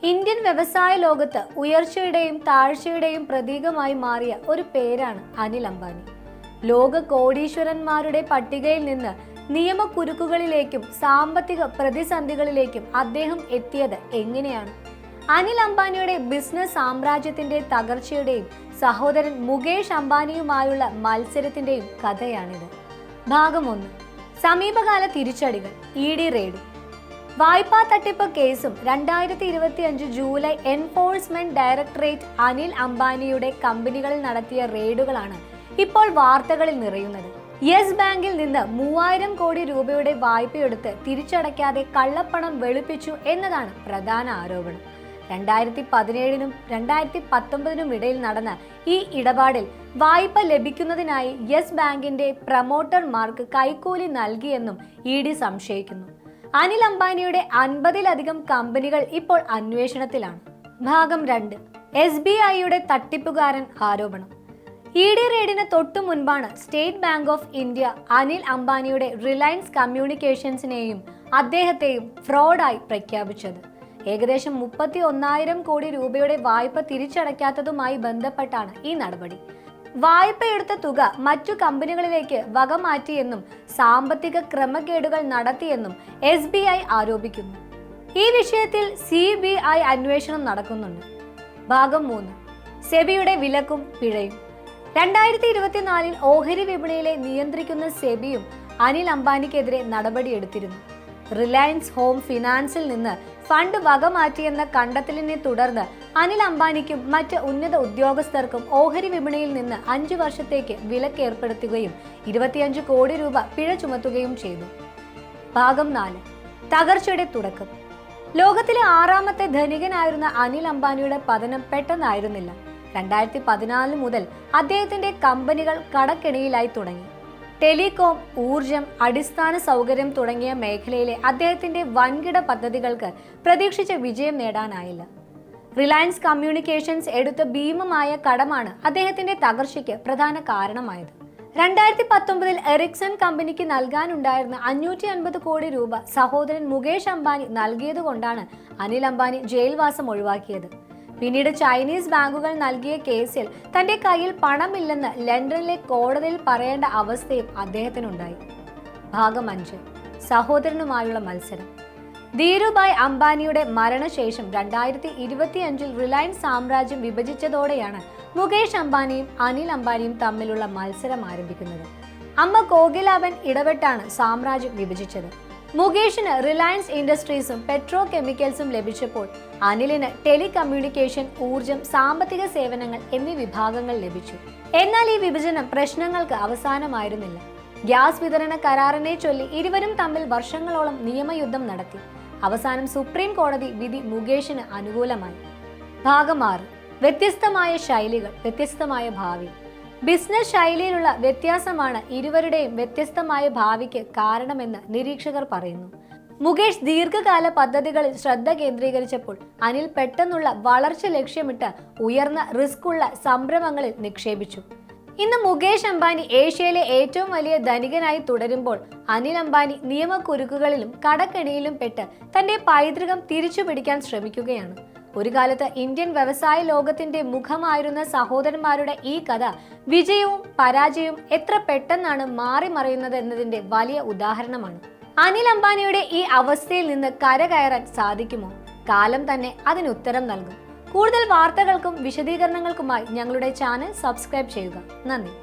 Indian വ്യവസായ ലോകത്ത് ഉയർച്ചയുടെയും താഴ്ചയുടെയും പ്രതീകമായി മാറിയ ഒരു പേരാണ് അനിൽ അംബാനി. ലോക കോടീശ്വരന്മാരുടെ പട്ടികയിൽ നിന്ന് നിയമക്കുരുക്കുകളിലേക്കും സാമ്പത്തിക പ്രതിസന്ധികളിലേക്കും അദ്ദേഹം എത്തിയത് എങ്ങനെയാണ്? അനിൽ അംബാനിയുടെ ബിസിനസ് സാമ്രാജ്യത്തിന്റെ തകർച്ചയുടെയും സഹോദരൻ മുകേഷ് അംബാനിയുമായുള്ള മത്സരത്തിന്റെയും കഥയാണിത്. ഭാഗം 1. സമീപകാല തിരിച്ചടികൾ. ED raid. വായ്പാ തട്ടിപ്പ് കേസും 2025 ജൂലൈ എൻഫോഴ്സ്മെന്റ് ഡയറക്ടറേറ്റ് അനിൽ അംബാനിയുടെ കമ്പനികളിൽ നടത്തിയ റെയ്ഡുകളാണ് ഇപ്പോൾ വാർത്തകളിൽ നിറയുന്നത്. യെസ് ബാങ്കിൽ നിന്ന് 3000 കോടി രൂപയുടെ വായ്പയെടുത്ത് തിരിച്ചടയ്ക്കാതെ കള്ളപ്പണം വെളുപ്പിച്ചു എന്നതാണ് പ്രധാന ആരോപണം. 2017 2019 ഇടയിൽ നടന്ന ഈ ഇടപാടിൽ വായ്പ ലഭിക്കുന്നതിനായി യെസ് ബാങ്കിന്റെ പ്രൊമോട്ടർമാർക്ക് കൈക്കൂലി നൽകിയെന്നും ED സംശയിക്കുന്നു. അനിൽ അംബാനിയുടെ 50-ലധികം കമ്പനികൾ ഇപ്പോൾ അന്വേഷണത്തിലാണ്. ഭാഗം 2. SBIയുടെ തട്ടിപ്പുകാരൻ ആരോപണം. ED റെയ്ഡിന് തൊട്ടു മുൻപാണ് state bank of India Anil അംബാനിയുടെ റിലയൻസ് കമ്മ്യൂണിക്കേഷൻസിനെയും അദ്ദേഹത്തെയും ഫ്രോഡായി പ്രഖ്യാപിച്ചത്. ഏകദേശം 31,000 കോടി രൂപയുടെ വായ്പ തിരിച്ചടയ്ക്കാത്തതുമായി ബന്ധപ്പെട്ടാണ് ഈ നടപടി. വായ്പയെടുത്ത തുക മറ്റു കമ്പനികളിലേക്ക് വകമാറ്റിയെന്നും സാമ്പത്തിക ക്രമക്കേടുകൾ നടത്തിയെന്നും SBI ആരോപിക്കുന്നു. ഈ വിഷയത്തിൽ CBI അന്വേഷണം നടക്കുന്നുണ്ട്. ഭാഗം 3. സെബിയുടെ വിലക്കും പിഴയും. 2024 ഓഹരി വിപണിയിലെ നിയന്ത്രിക്കുന്ന സെബിയും അനിൽ അംബാനിക്കെതിരെ നടപടിയെടുത്തിരുന്നു. റിലയൻസ് ഹോം ഫിനാൻസിൽ നിന്ന് ഫണ്ട് വകമാറ്റിയെന്ന കണ്ടെത്തലിനെ തുടർന്ന് അനിൽ അംബാനിക്കും മറ്റ് ഉന്നത ഉദ്യോഗസ്ഥർക്കും ഓഹരി വിപണിയിൽ നിന്ന് 5 വർഷത്തേക്ക് വിലക്ക് ഏർപ്പെടുത്തുകയും 25 കോടി രൂപ പിഴ ചുമത്തുകയും ചെയ്തു. ഭാഗം 4. തകർച്ചയുടെ തുടക്കം. ലോകത്തിലെ 6ാമത്തെ ധനികനായിരുന്ന അനിൽ അംബാനിയുടെ പതനം പെട്ടെന്നായിരുന്നില്ല. 2014 മുതൽ അദ്ദേഹത്തിന്റെ കമ്പനികൾ കടക്കെണിയിലായി തുടങ്ങി. ടെലികോം, ഊർജം, അടിസ്ഥാന സൗകര്യം തുടങ്ങിയ മേഖലയിലെ അദ്ദേഹത്തിന്റെ വൻകിട പദ്ധതികൾക്ക് പ്രതീക്ഷിച്ച വിജയം നേടാനായില്ല. റിലയൻസ് കമ്മ്യൂണിക്കേഷൻസ് എടുത്ത ഭീമമായ കടമാണ് അദ്ദേഹത്തിന്റെ തകർച്ചയ്ക്ക് പ്രധാന കാരണമായത്. 2019 എറിക്സൺ കമ്പനിക്ക് നൽകാനുണ്ടായിരുന്ന 550 കോടി രൂപ സഹോദരൻ മുകേഷ് അംബാനി നൽകിയതുകൊണ്ടാണ് അനിൽ അംബാനി ജയിൽവാസം ഒഴിവാക്കിയത്. പിന്നീട് ചൈനീസ് ബാങ്കുകൾ നൽകിയ കേസിൽ തന്റെ കയ്യിൽ പണമില്ലെന്ന് ലണ്ടനിലെ കോടതിയിൽ പറയേണ്ട അവസ്ഥയും അദ്ദേഹത്തിനുണ്ടായി. ഭാഗം 5. സഹോദരനുമായുള്ള മത്സരം. ധീരുഭായ് അംബാനിയുടെ മരണശേഷം 2025 റിലയൻസ് സാമ്രാജ്യം വിഭജിച്ചതോടെയാണ് മുകേഷ് അംബാനിയും അനിൽ അംബാനിയും തമ്മിലുള്ള മത്സരം ആരംഭിക്കുന്നത്. അമ്മ കോകിലാബൻ ഇടപെട്ടാണ് സാമ്രാജ്യം വിഭജിച്ചത്. മുകേഷിന് റിലയൻസ് ഇൻഡസ്ട്രീസും പെട്രോ കെമിക്കൽസും ലഭിച്ചപ്പോൾ അനിലിന് ടെലികമ്മ്യൂണിക്കേഷൻ, ഊർജം, സാമ്പത്തിക സേവനങ്ങൾ എന്നീ വിഭാഗങ്ങൾ ലഭിച്ചു. എന്നാൽ ഈ വിഭജനം പ്രശ്നങ്ങൾക്ക് അവസാനമായിരുന്നില്ല. ഗ്യാസ് വിതരണ കരാറിനെ ചൊല്ലി ഇരുവരും തമ്മിൽ വർഷങ്ങളോളം നിയമയുദ്ധം നടത്തി. അവസാനം സുപ്രീം കോടതി വിധി മുകേഷിന് അനുകൂലമായി. ഭാഗം 6. വ്യത്യസ്തമായ ശൈലികൾ, വ്യത്യസ്തമായ ഭാവി. ബിസിനസ് ശൈലിയിലുള്ള വ്യത്യാസമാണ് ഇരുവരുടെയും വ്യത്യസ്തമായ ഭാവിക്ക് കാരണമെന്ന് നിരീക്ഷകർ പറയുന്നു. മുകേഷ് ദീർഘകാല പദ്ധതികളിൽ ശ്രദ്ധ കേന്ദ്രീകരിച്ചപ്പോൾ അനിൽ പെട്ടെന്നുള്ള വളർച്ച ലക്ഷ്യമിട്ട് ഉയർന്ന റിസ്ക് ഉള്ള സംരംഭങ്ങളിൽ നിക്ഷേപിച്ചു. ഇന്ന് മുകേഷ് അംബാനി ഏഷ്യയിലെ ഏറ്റവും വലിയ ധനികനായി തുടരുമ്പോൾ അനിൽ അംബാനി നിയമക്കുരുക്കുകളിലും കടക്കെണിയിലും പെട്ട് തന്റെ പൈതൃകം തിരിച്ചുപിടിക്കാൻ ശ്രമിക്കുകയാണ്. ഒരു കാലത്ത് ഇന്ത്യൻ വ്യവസായ ലോകത്തിന്റെ മുഖമായിരുന്ന സഹോദരന്മാരുടെ ഈ കഥ വിജയവും പരാജയവും എത്ര പെട്ടെന്നാണ് മാറി മറയുന്നത് എന്നതിന്റെ വലിയ ഉദാഹരണമാണ്. അനിൽ അംബാനിയുടെ ഈ അവസ്ഥയിൽ നിന്ന് കരകയറാൻ സാധിക്കുമോ? കാലം തന്നെ അതിനുത്തരം നൽകും. കൂടുതൽ വാർത്തകൾക്കും വിശദീകരണങ്ങൾക്കുമായി ഞങ്ങളുടെ ചാനൽ സബ്സ്ക്രൈബ് ചെയ്യുക. നന്ദി.